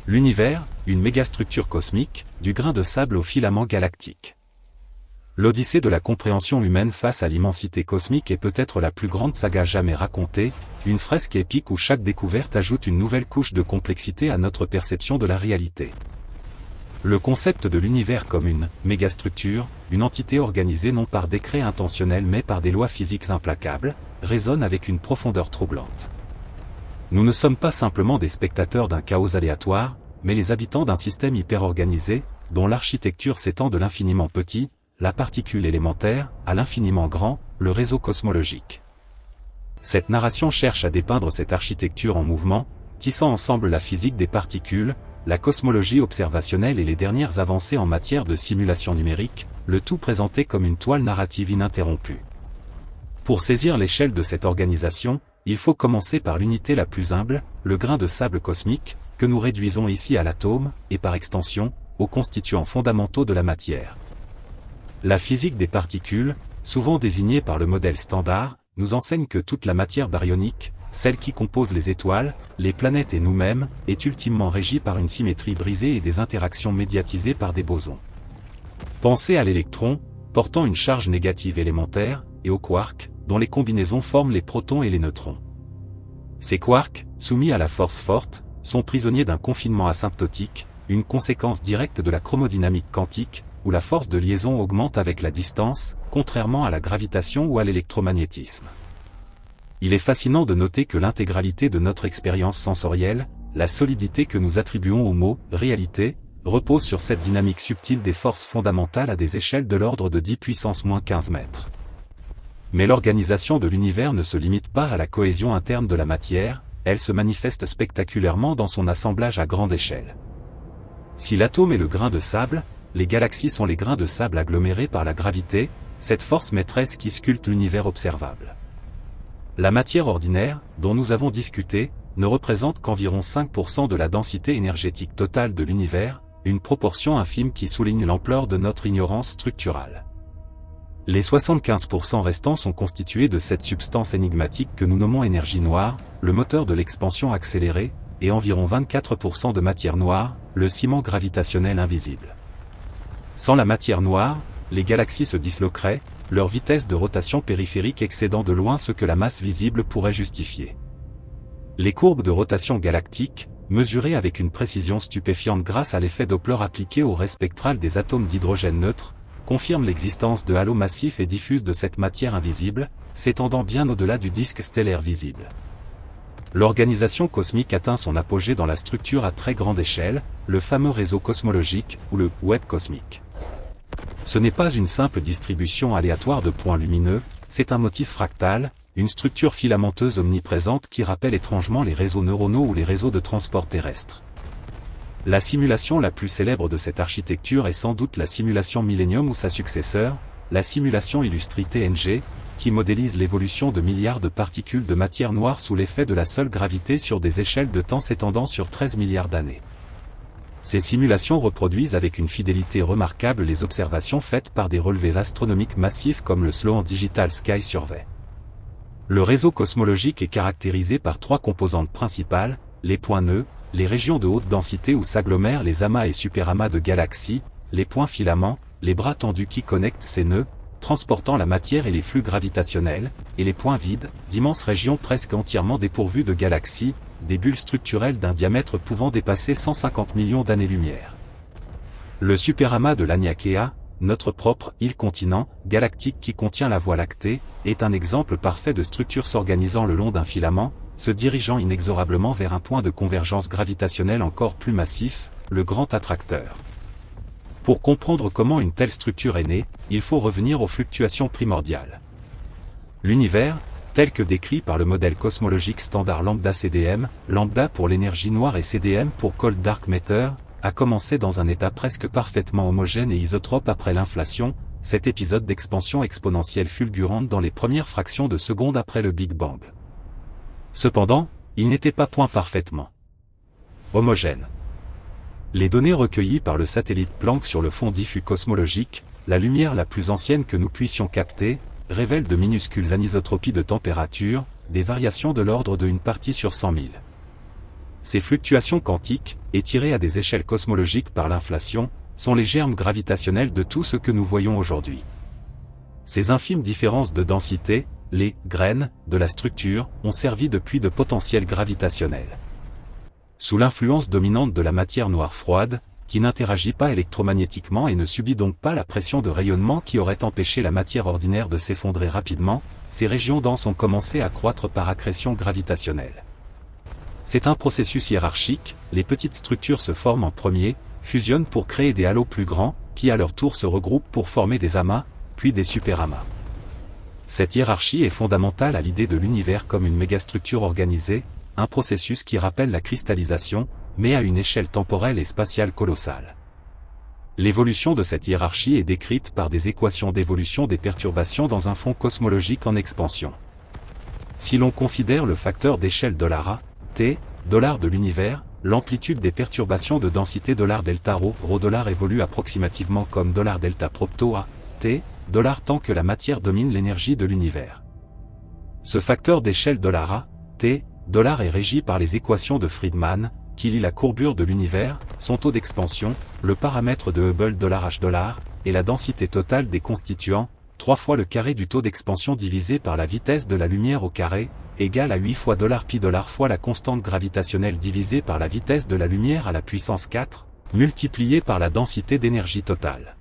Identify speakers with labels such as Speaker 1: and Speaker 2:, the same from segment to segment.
Speaker 1: L'univers, une mégastructure cosmique, du grain de sable au filament galactique. L'odyssée de la compréhension humaine face à l'immensité cosmique est peut-être la plus grande saga jamais racontée, une fresque épique où chaque découverte ajoute une nouvelle couche de complexité à notre perception de la réalité. Le concept de l'univers comme une mégastructure, une entité organisée non par décret intentionnel mais par des lois physiques implacables, résonne avec une profondeur troublante. Nous ne sommes pas simplement des spectateurs d'un chaos aléatoire, mais les habitants d'un système hyper-organisé, dont l'architecture s'étend de l'infiniment petit, la particule élémentaire, à l'infiniment grand, le réseau cosmologique. Cette narration cherche à dépeindre cette architecture en mouvement, tissant ensemble la physique des particules, la cosmologie observationnelle et les dernières avancées en matière de simulation numérique, le tout présenté comme une toile narrative ininterrompue. Pour saisir l'échelle de cette organisation, il faut commencer par l'unité la plus humble, le grain de sable cosmique, que nous réduisons ici à l'atome, et par extension, aux constituants fondamentaux de la matière. La physique des particules, souvent désignée par le modèle standard, nous enseigne que toute la matière baryonique, celle qui compose les étoiles, les planètes et nous-mêmes, est ultimement régie par une symétrie brisée et des interactions médiatisées par des bosons. Pensez à l'électron, portant une charge négative élémentaire, et aux quarks, dont les combinaisons forment les protons et les neutrons. Ces quarks, soumis à la force forte, sont prisonniers d'un confinement asymptotique, une conséquence directe de la chromodynamique quantique, où la force de liaison augmente avec la distance, contrairement à la gravitation ou à l'électromagnétisme. Il est fascinant de noter que l'intégralité de notre expérience sensorielle, la solidité que nous attribuons au mot « réalité », repose sur cette dynamique subtile des forces fondamentales à des échelles de l'ordre de 10 puissance moins 15 mètres. Mais l'organisation de l'univers ne se limite pas à la cohésion interne de la matière, elle se manifeste spectaculairement dans son assemblage à grande échelle. Si l'atome est le grain de sable, les galaxies sont les grains de sable agglomérés par la gravité, cette force maîtresse qui sculpte l'univers observable. La matière ordinaire, dont nous avons discuté, ne représente qu'environ 5% de la densité énergétique totale de l'univers, une proportion infime qui souligne l'ampleur de notre ignorance structurale. Les 75% restants sont constitués de cette substance énigmatique que nous nommons énergie noire, le moteur de l'expansion accélérée, et environ 24% de matière noire, le ciment gravitationnel invisible. Sans la matière noire, les galaxies se disloqueraient, leur vitesse de rotation périphérique excédant de loin ce que la masse visible pourrait justifier. Les courbes de rotation galactique, mesurées avec une précision stupéfiante grâce à l'effet Doppler appliqué au ray spectral des atomes d'hydrogène neutre, confirment l'existence de halos massifs et diffuses de cette matière invisible, s'étendant bien au-delà du disque stellaire visible. L'organisation cosmique atteint son apogée dans la structure à très grande échelle, le fameux réseau cosmologique, ou le web cosmique. Ce n'est pas une simple distribution aléatoire de points lumineux, c'est un motif fractal, une structure filamenteuse omniprésente qui rappelle étrangement les réseaux neuronaux ou les réseaux de transport terrestre. La simulation la plus célèbre de cette architecture est sans doute la simulation Millennium ou sa successeur, la simulation Illustri TNG, qui modélise l'évolution de milliards de particules de matière noire sous l'effet de la seule gravité sur des échelles de temps s'étendant sur 13 milliards d'années. Ces simulations reproduisent avec une fidélité remarquable les observations faites par des relevés astronomiques massifs comme le Sloan Digital Sky Survey. Le réseau cosmologique est caractérisé par trois composantes principales, les points nœuds, les régions de haute densité où s'agglomèrent les amas et superamas de galaxies, les points filaments, les bras tendus qui connectent ces nœuds, transportant la matière et les flux gravitationnels, et les points vides, d'immenses régions presque entièrement dépourvues de galaxies, des bulles structurelles d'un diamètre pouvant dépasser 150 millions d'années-lumière. Le superamas de l'Aniakea, notre propre île-continent galactique qui contient la Voie lactée, est un exemple parfait de structure s'organisant le long d'un filament, se dirigeant inexorablement vers un point de convergence gravitationnelle encore plus massif, le grand attracteur. Pour comprendre comment une telle structure est née, il faut revenir aux fluctuations primordiales. L'univers, tel que décrit par le modèle cosmologique standard lambda CDM, lambda pour l'énergie noire et CDM pour cold dark matter, a commencé dans un état presque parfaitement homogène et isotrope après l'inflation, cet épisode d'expansion exponentielle fulgurante dans les premières fractions de seconde après le Big Bang. Cependant, il n'était pas point parfaitement homogène. Les données recueillies par le satellite Planck sur le fond diffus cosmologique, la lumière la plus ancienne que nous puissions capter, révèlent de minuscules anisotropies de température, des variations de l'ordre de 1 partie sur 100 000. Ces fluctuations quantiques, étirées à des échelles cosmologiques par l'inflation, sont les germes gravitationnels de tout ce que nous voyons aujourd'hui. Ces infimes différences de densité, les graines de la structure, ont servi depuis de potentiels gravitationnels. Sous l'influence dominante de la matière noire froide, qui n'interagit pas électromagnétiquement et ne subit donc pas la pression de rayonnement qui aurait empêché la matière ordinaire de s'effondrer rapidement, ces régions denses ont commencé à croître par accrétion gravitationnelle. C'est un processus hiérarchique, les petites structures se forment en premier, fusionnent pour créer des halos plus grands, qui à leur tour se regroupent pour former des amas, puis des superamas. Cette hiérarchie est fondamentale à l'idée de l'univers comme une mégastructure organisée, un processus qui rappelle la cristallisation, mais à une échelle temporelle et spatiale colossale. L'évolution de cette hiérarchie est décrite par des équations d'évolution des perturbations dans un fond cosmologique en expansion. Si l'on considère le facteur d'échelle $A, T, $ de l'univers, l'amplitude des perturbations de densité $delta rho évolue approximativement comme $delta propto A, T, $ tant que la matière domine l'énergie de l'univers. Ce facteur d'échelle $A, T, $ est régi par les équations de Friedmann, qui lie la courbure de l'univers, son taux d'expansion, le paramètre de Hubble $H$, et la densité totale des constituants, 3 fois le carré du taux d'expansion divisé par la vitesse de la lumière au carré, égale à 8 fois $pi fois la constante gravitationnelle divisée par la vitesse de la lumière à la puissance 4, multipliée par la densité d'énergie totale.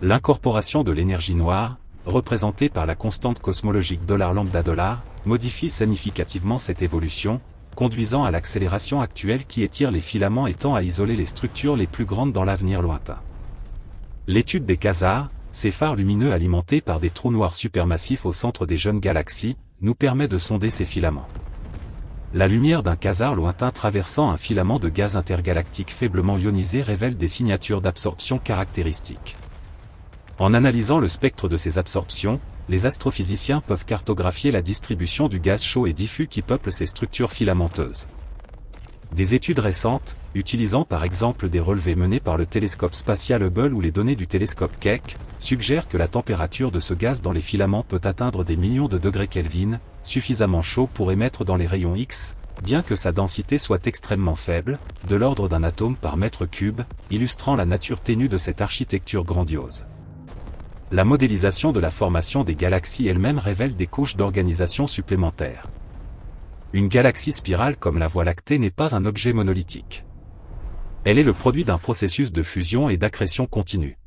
Speaker 1: L'incorporation de l'énergie noire, représentée par la constante cosmologique $lambda$, modifie significativement cette évolution, conduisant à l'accélération actuelle qui étire les filaments et tend à isoler les structures les plus grandes dans l'avenir lointain. L'étude des quasars, ces phares lumineux alimentés par des trous noirs supermassifs au centre des jeunes galaxies, nous permet de sonder ces filaments. La lumière d'un quasar lointain traversant un filament de gaz intergalactique faiblement ionisé révèle des signatures d'absorption caractéristiques. En analysant le spectre de ces absorptions, les astrophysiciens peuvent cartographier la distribution du gaz chaud et diffus qui peuple ces structures filamenteuses. Des études récentes, utilisant par exemple des relevés menés par le télescope spatial Hubble ou les données du télescope Keck, suggèrent que la température de ce gaz dans les filaments peut atteindre des millions de degrés Kelvin, suffisamment chaud pour émettre dans les rayons X, bien que sa densité soit extrêmement faible, de l'ordre d'un atome par mètre cube, illustrant la nature ténue de cette architecture grandiose. La modélisation de la formation des galaxies elle-même révèle des couches d'organisation supplémentaires. Une galaxie spirale comme la Voie lactée n'est pas un objet monolithique. Elle est le produit d'un processus de fusion et d'accrétion continue.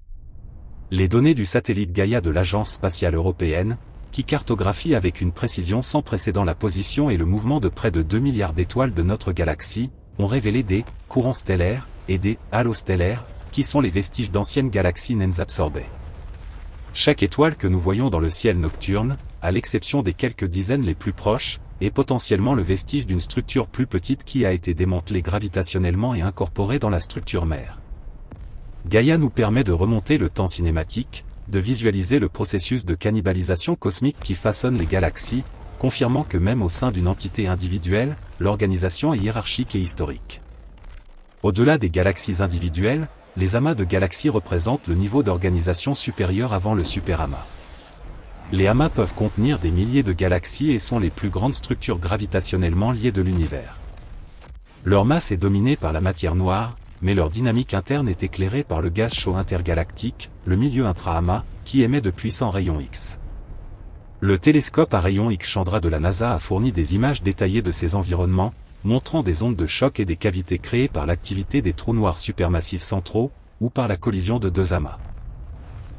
Speaker 1: Les données du satellite Gaïa de l'Agence spatiale européenne, qui cartographie avec une précision sans précédent la position et le mouvement de près de 2 milliards d'étoiles de notre galaxie, ont révélé des courants stellaires et des halos stellaires, qui sont les vestiges d'anciennes galaxies naines absorbées. Chaque étoile que nous voyons dans le ciel nocturne, à l'exception des quelques dizaines les plus proches, est potentiellement le vestige d'une structure plus petite qui a été démantelée gravitationnellement et incorporée dans la structure mère. Gaïa nous permet de remonter le temps cinématique, de visualiser le processus de cannibalisation cosmique qui façonne les galaxies, confirmant que même au sein d'une entité individuelle, l'organisation est hiérarchique et historique. Au-delà des galaxies individuelles, les amas de galaxies représentent le niveau d'organisation supérieur avant le superamas. Les amas peuvent contenir des milliers de galaxies et sont les plus grandes structures gravitationnellement liées de l'univers. Leur masse est dominée par la matière noire, mais leur dynamique interne est éclairée par le gaz chaud intergalactique, le milieu intra-amas, qui émet de puissants rayons X. Le télescope à rayons X Chandra de la NASA a fourni des images détaillées de ces environnements, montrant des ondes de choc et des cavités créées par l'activité des trous noirs supermassifs centraux, ou par la collision de deux amas.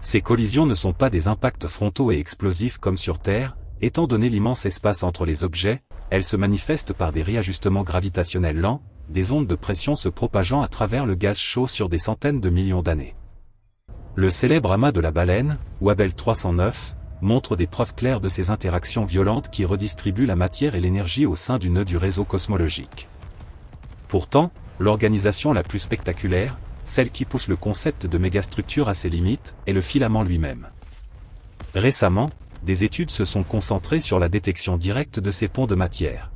Speaker 1: Ces collisions ne sont pas des impacts frontaux et explosifs comme sur Terre, étant donné l'immense espace entre les objets, elles se manifestent par des réajustements gravitationnels lents, des ondes de pression se propageant à travers le gaz chaud sur des centaines de millions d'années. Le célèbre amas de la baleine, ou Abell 309, montre des preuves claires de ces interactions violentes qui redistribuent la matière et l'énergie au sein du nœud du réseau cosmologique. Pourtant, l'organisation la plus spectaculaire, celle qui pousse le concept de mégastructure à ses limites, est le filament lui-même. Récemment, des études se sont concentrées sur la détection directe de ces ponts de matière.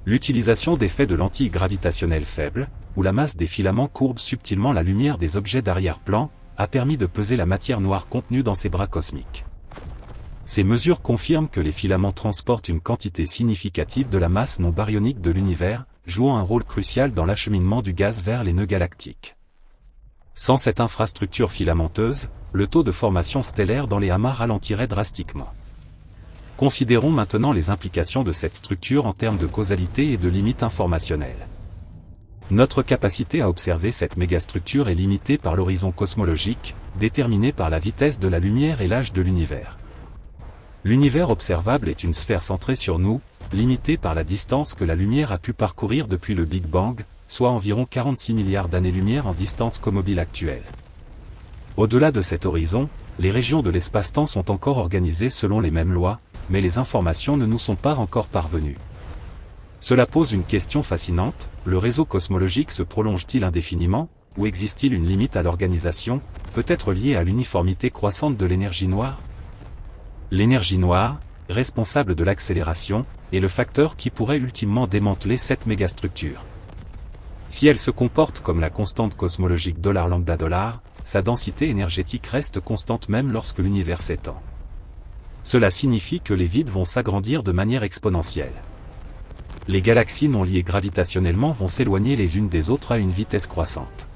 Speaker 1: L'utilisation d'effets de lentilles gravitationnelles faibles, où la masse des filaments courbe subtilement la lumière des objets d'arrière-plan, a permis de peser la matière noire contenue dans ces bras cosmiques. Ces mesures confirment que les filaments transportent une quantité significative de la masse non baryonique de l'univers, jouant un rôle crucial dans l'acheminement du gaz vers les nœuds galactiques. Sans cette infrastructure filamenteuse, le taux de formation stellaire dans les amas ralentirait drastiquement. Considérons maintenant les implications de cette structure en termes de causalité et de limites informationnelles. Notre capacité à observer cette mégastructure est limitée par l'horizon cosmologique, déterminé par la vitesse de la lumière et l'âge de l'univers. L'univers observable est une sphère centrée sur nous, limitée par la distance que la lumière a pu parcourir depuis le Big Bang, soit environ 46 milliards d'années-lumière en distance cosmobile actuelle. Au-delà de cet horizon, les régions de l'espace-temps sont encore organisées selon les mêmes lois, mais les informations ne nous sont pas encore parvenues. Cela pose une question fascinante, le réseau cosmologique se prolonge-t-il indéfiniment, ou existe-t-il une limite à l'organisation, peut-être liée à l'uniformité croissante de l'énergie noire? L'énergie noire, responsable de l'accélération, est le facteur qui pourrait ultimement démanteler cette mégastructure. Si elle se comporte comme la constante cosmologique $lambda$, sa densité énergétique reste constante même lorsque l'univers s'étend. Cela signifie que les vides vont s'agrandir de manière exponentielle. Les galaxies non liées gravitationnellement vont s'éloigner les unes des autres à une vitesse croissante.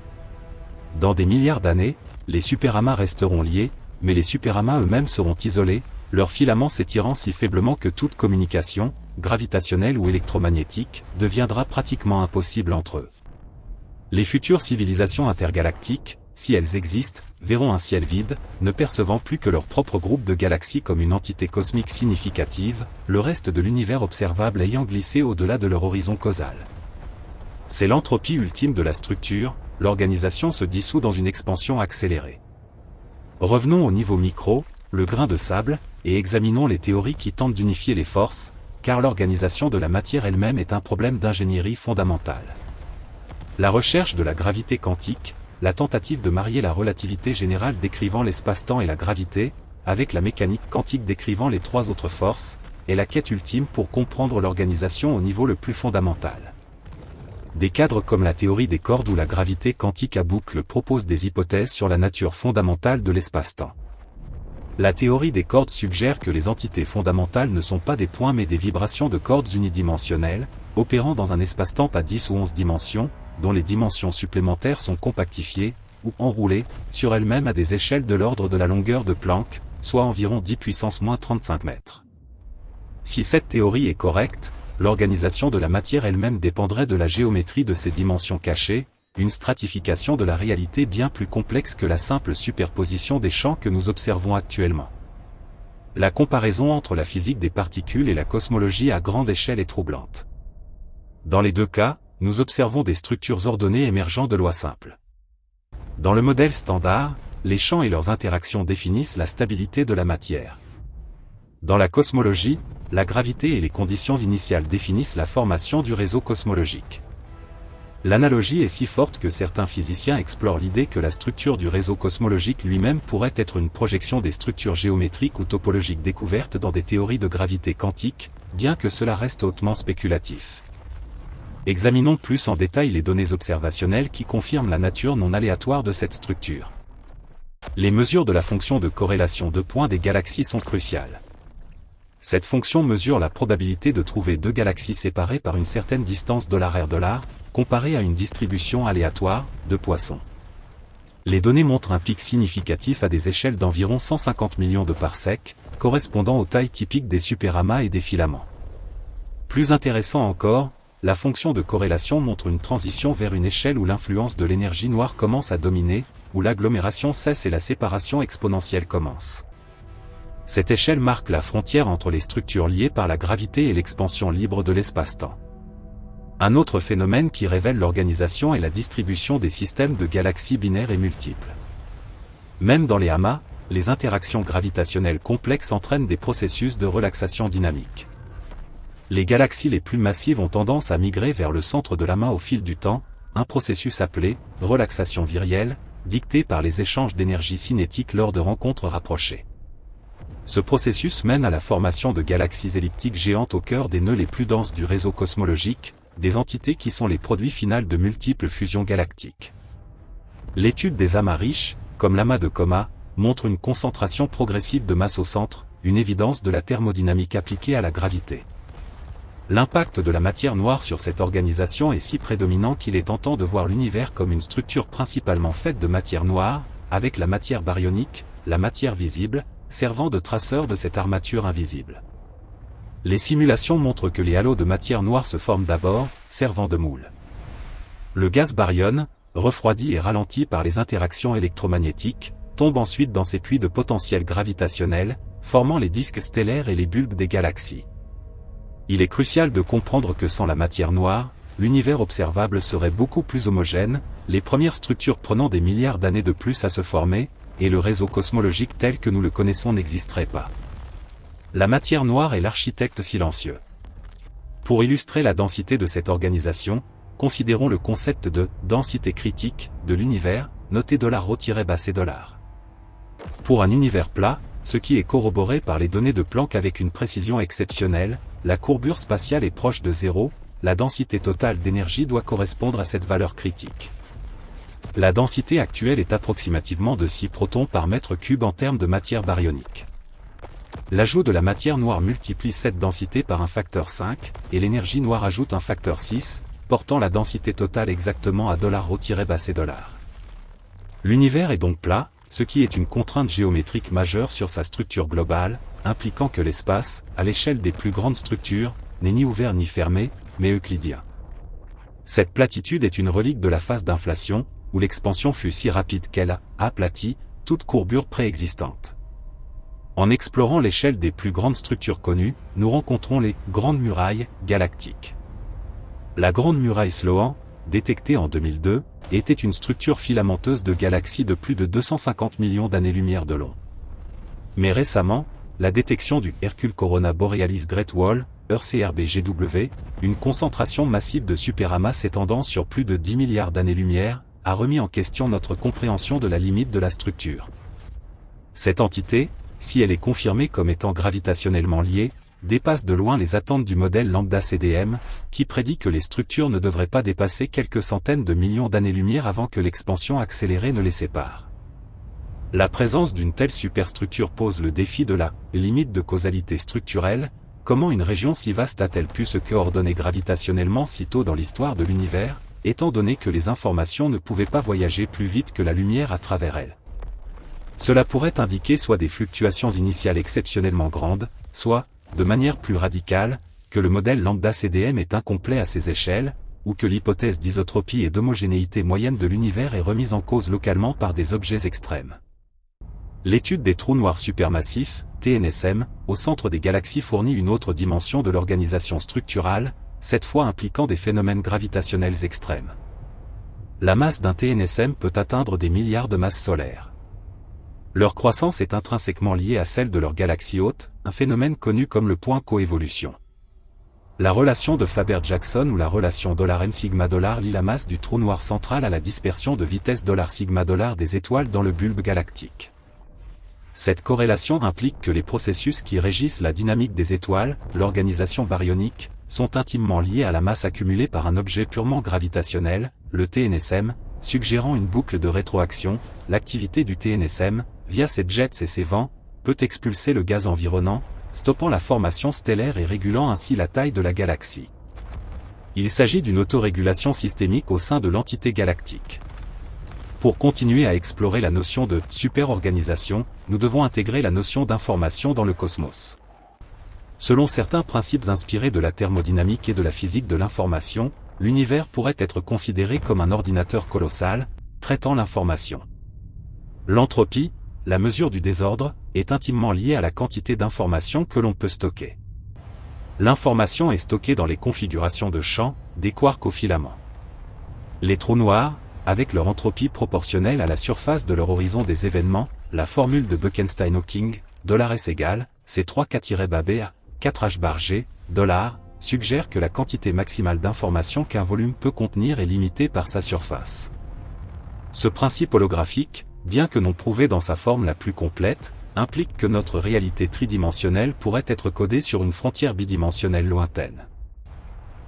Speaker 1: Dans des milliards d'années, les superamas resteront liés, mais les superamas eux-mêmes seront isolés, leurs filaments s'étirant si faiblement que toute communication, gravitationnelle ou électromagnétique, deviendra pratiquement impossible entre eux. Les futures civilisations intergalactiques, si elles existent, verront un ciel vide, ne percevant plus que leur propre groupe de galaxies comme une entité cosmique significative, le reste de l'univers observable ayant glissé au-delà de leur horizon causal. C'est l'entropie ultime de la structure, l'organisation se dissout dans une expansion accélérée. Revenons au niveau micro, le grain de sable, et examinons les théories qui tentent d'unifier les forces, car l'organisation de la matière elle-même est un problème d'ingénierie fondamentale. La recherche de la gravité quantique, la tentative de marier la relativité générale décrivant l'espace-temps et la gravité, avec la mécanique quantique décrivant les trois autres forces, est la quête ultime pour comprendre l'organisation au niveau le plus fondamental. Des cadres comme la théorie des cordes ou la gravité quantique à boucle proposent des hypothèses sur la nature fondamentale de l'espace-temps. La théorie des cordes suggère que les entités fondamentales ne sont pas des points mais des vibrations de cordes unidimensionnelles, opérant dans un espace-temps à 10 ou 11 dimensions, dont les dimensions supplémentaires sont compactifiées, ou enroulées, sur elles-mêmes à des échelles de l'ordre de la longueur de Planck, soit environ 10 puissance moins 35 mètres. Si cette théorie est correcte, l'organisation de la matière elle-même dépendrait de la géométrie de ces dimensions cachées, une stratification de la réalité bien plus complexe que la simple superposition des champs que nous observons actuellement. La comparaison entre la physique des particules et la cosmologie à grande échelle est troublante. Dans les deux cas, nous observons des structures ordonnées émergeant de lois simples. Dans le modèle standard, les champs et leurs interactions définissent la stabilité de la matière. Dans la cosmologie, la gravité et les conditions initiales définissent la formation du réseau cosmologique. L'analogie est si forte que certains physiciens explorent l'idée que la structure du réseau cosmologique lui-même pourrait être une projection des structures géométriques ou topologiques découvertes dans des théories de gravité quantique, bien que cela reste hautement spéculatif. Examinons plus en détail les données observationnelles qui confirment la nature non aléatoire de cette structure. Les mesures de la fonction de corrélation de points des galaxies sont cruciales. Cette fonction mesure la probabilité de trouver deux galaxies séparées par une certaine distance $R$, comparée à une distribution aléatoire, de Poisson. Les données montrent un pic significatif à des échelles d'environ 150 millions de parsecs, correspondant aux tailles typiques des superamas et des filaments. Plus intéressant encore, la fonction de corrélation montre une transition vers une échelle où l'influence de l'énergie noire commence à dominer, où l'agglomération cesse et la séparation exponentielle commence. Cette échelle marque la frontière entre les structures liées par la gravité et l'expansion libre de l'espace-temps. Un autre phénomène qui révèle l'organisation est la distribution des systèmes de galaxies binaires et multiples. Même dans les amas, les interactions gravitationnelles complexes entraînent des processus de relaxation dynamique. Les galaxies les plus massives ont tendance à migrer vers le centre de l'amas au fil du temps, un processus appelé « relaxation virielle », dicté par les échanges d'énergie cinétique lors de rencontres rapprochées. Ce processus mène à la formation de galaxies elliptiques géantes au cœur des nœuds les plus denses du réseau cosmologique, des entités qui sont les produits finaux de multiples fusions galactiques. L'étude des amas riches, comme l'amas de Coma, montre une concentration progressive de masse au centre, une évidence de la thermodynamique appliquée à la gravité. L'impact de la matière noire sur cette organisation est si prédominant qu'il est tentant de voir l'univers comme une structure principalement faite de matière noire, avec la matière baryonique, la matière visible, servant de traceur de cette armature invisible. Les simulations montrent que les halos de matière noire se forment d'abord, servant de moule. Le gaz baryone, refroidi et ralenti par les interactions électromagnétiques, tombe ensuite dans ces puits de potentiel gravitationnel, formant les disques stellaires et les bulbes des galaxies. Il est crucial de comprendre que sans la matière noire, l'univers observable serait beaucoup plus homogène, les premières structures prenant des milliards d'années de plus à se former, et le réseau cosmologique tel que nous le connaissons n'existerait pas. La matière noire est l'architecte silencieux. Pour illustrer la densité de cette organisation, considérons le concept de « densité critique » de l'univers, noté $ρ-c$. Pour un univers plat, ce qui est corroboré par les données de Planck avec une précision exceptionnelle, la courbure spatiale est proche de 0, la densité totale d'énergie doit correspondre à cette valeur critique. La densité actuelle est approximativement de 6 protons par mètre cube en termes de matière baryonique. L'ajout de la matière noire multiplie cette densité par un facteur 5, et l'énergie noire ajoute un facteur 6, portant la densité totale exactement à $ρ-c$. L'univers est donc plat, ce qui est une contrainte géométrique majeure sur sa structure globale, impliquant que l'espace, à l'échelle des plus grandes structures, n'est ni ouvert ni fermé, mais euclidien. Cette platitude est une relique de la phase d'inflation, où l'expansion fut si rapide qu'elle a aplati toute courbure préexistante. En explorant l'échelle des plus grandes structures connues, nous rencontrons les grandes murailles galactiques. La grande muraille Sloan, détectée en 2002, était une structure filamenteuse de galaxies de plus de 250 millions d'années-lumière de long. Mais récemment, la détection du Hercule Corona Borealis Great Wall, ERCRB-GW, une concentration massive de superamas s'étendant sur plus de 10 milliards d'années-lumière, a remis en question notre compréhension de la limite de la structure. Cette entité, si elle est confirmée comme étant gravitationnellement liée, dépasse de loin les attentes du modèle lambda CDM, qui prédit que les structures ne devraient pas dépasser quelques centaines de millions d'années-lumière avant que l'expansion accélérée ne les sépare. La présence d'une telle superstructure pose le défi de la limite de causalité structurelle. Comment une région si vaste a-t-elle pu se coordonner gravitationnellement si tôt dans l'histoire de l'univers, étant donné que les informations ne pouvaient pas voyager plus vite que la lumière à travers elle? Cela pourrait indiquer soit des fluctuations initiales exceptionnellement grandes, soit, de manière plus radicale, que le modèle lambda CDM est incomplet à ces échelles, ou que l'hypothèse d'isotropie et d'homogénéité moyenne de l'univers est remise en cause localement par des objets extrêmes. L'étude des trous noirs supermassifs, TNSM, au centre des galaxies fournit une autre dimension de l'organisation structurale, cette fois impliquant des phénomènes gravitationnels extrêmes. La masse d'un TNSM peut atteindre des milliards de masses solaires. Leur croissance est intrinsèquement liée à celle de leur galaxie hôte, un phénomène connu comme le point coévolution. La relation de Faber-Jackson ou la relation $m-sigma$ lie la masse du trou noir central à la dispersion de vitesse $sigma$ des étoiles dans le bulbe galactique. Cette corrélation implique que les processus qui régissent la dynamique des étoiles, l'organisation baryonique, sont intimement liés à la masse accumulée par un objet purement gravitationnel, le TNSM, suggérant une boucle de rétroaction. L'activité du TNSM, via ses jets et ses vents, peut expulser le gaz environnant, stoppant la formation stellaire et régulant ainsi la taille de la galaxie. Il s'agit d'une autorégulation systémique au sein de l'entité galactique. Pour continuer à explorer la notion de superorganisation, nous devons intégrer la notion d'information dans le cosmos. Selon certains principes inspirés de la thermodynamique et de la physique de l'information, l'univers pourrait être considéré comme un ordinateur colossal, traitant l'information. L'entropie, la mesure du désordre, est intimement liée à la quantité d'informations que l'on peut stocker. L'information est stockée dans les configurations de champs, des quarks aux filaments. Les trous noirs, avec leur entropie proportionnelle à la surface de leur horizon des événements, la formule de Bekenstein-Hawking, $S égale, C3K-B à 4H bar G, $, suggère que la quantité maximale d'informations qu'un volume peut contenir est limitée par sa surface. Ce principe holographique, bien que non prouvé dans sa forme la plus complète, implique que notre réalité tridimensionnelle pourrait être codée sur une frontière bidimensionnelle lointaine.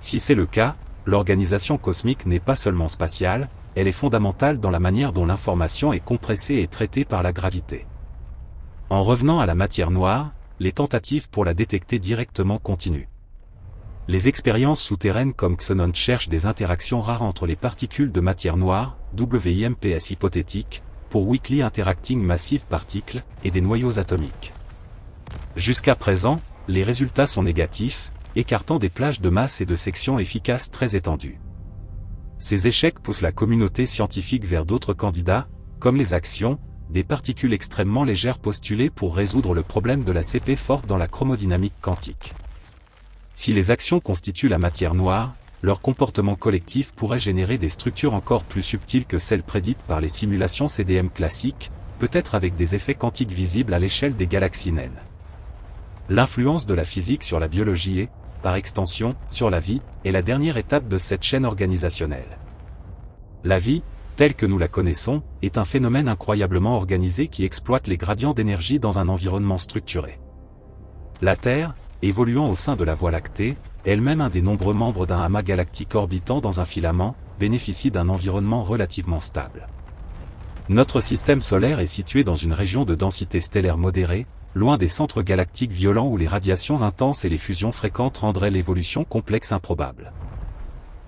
Speaker 1: Si c'est le cas, l'organisation cosmique n'est pas seulement spatiale, elle est fondamentale dans la manière dont l'information est compressée et traitée par la gravité. En revenant à la matière noire, les tentatives pour la détecter directement continuent. Les expériences souterraines comme Xenon cherchent des interactions rares entre les particules de matière noire, WIMPs hypothétiques, pour Weakly Interacting Massive Particles, et des noyaux atomiques. Jusqu'à présent, les résultats sont négatifs, écartant des plages de masse et de sections efficaces très étendues. Ces échecs poussent la communauté scientifique vers d'autres candidats, comme les actions, des particules extrêmement légères postulées pour résoudre le problème de la CP forte dans la chromodynamique quantique. Si les actions constituent la matière noire, leur comportement collectif pourrait générer des structures encore plus subtiles que celles prédites par les simulations CDM classiques, peut-être avec des effets quantiques visibles à l'échelle des galaxies naines. L'influence de la physique sur la biologie et, par extension, sur la vie, est la dernière étape de cette chaîne organisationnelle. La vie, telle que nous la connaissons, est un phénomène incroyablement organisé qui exploite les gradients d'énergie dans un environnement structuré. La Terre, évoluant au sein de la Voie lactée, elle-même un des nombreux membres d'un amas galactique orbitant dans un filament, bénéficie d'un environnement relativement stable. Notre système solaire est situé dans une région de densité stellaire modérée, loin des centres galactiques violents où les radiations intenses et les fusions fréquentes rendraient l'évolution complexe improbable.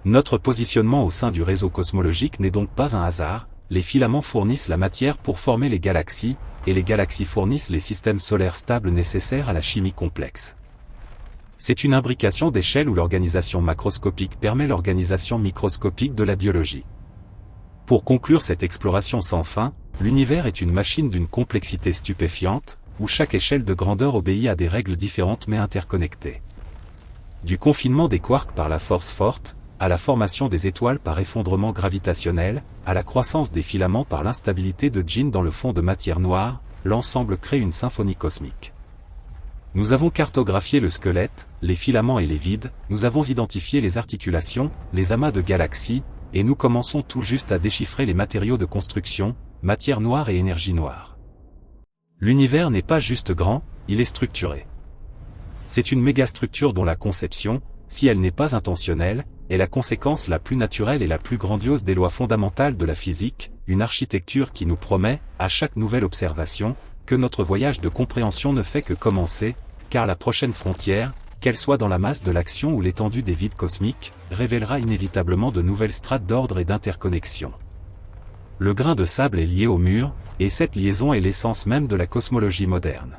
Speaker 1: Notre positionnement au sein du réseau cosmologique n'est donc pas un hasard, les filaments fournissent la matière pour former les galaxies, et les galaxies fournissent les systèmes solaires stables nécessaires à la chimie complexe. C'est une imbrication d'échelle où l'organisation macroscopique permet l'organisation microscopique de la biologie. Pour conclure cette exploration sans fin, l'univers est une machine d'une complexité stupéfiante, où chaque échelle de grandeur obéit à des règles différentes mais interconnectées. Du confinement des quarks par la force forte, à la formation des étoiles par effondrement gravitationnel, à la croissance des filaments par l'instabilité de Jean dans le fond de matière noire, l'ensemble crée une symphonie cosmique. Nous avons cartographié le squelette, les filaments et les vides, nous avons identifié les articulations, les amas de galaxies, et nous commençons tout juste à déchiffrer les matériaux de construction, matière noire et énergie noire. L'univers n'est pas juste grand, il est structuré. C'est une mégastructure dont la conception, si elle n'est pas intentionnelle, est la conséquence la plus naturelle et la plus grandiose des lois fondamentales de la physique, une architecture qui nous promet, à chaque nouvelle observation, que notre voyage de compréhension ne fait que commencer, car la prochaine frontière, qu'elle soit dans la masse de l'action ou l'étendue des vides cosmiques, révélera inévitablement de nouvelles strates d'ordre et d'interconnexion. Le grain de sable est lié au mur, et cette liaison est l'essence même de la cosmologie moderne.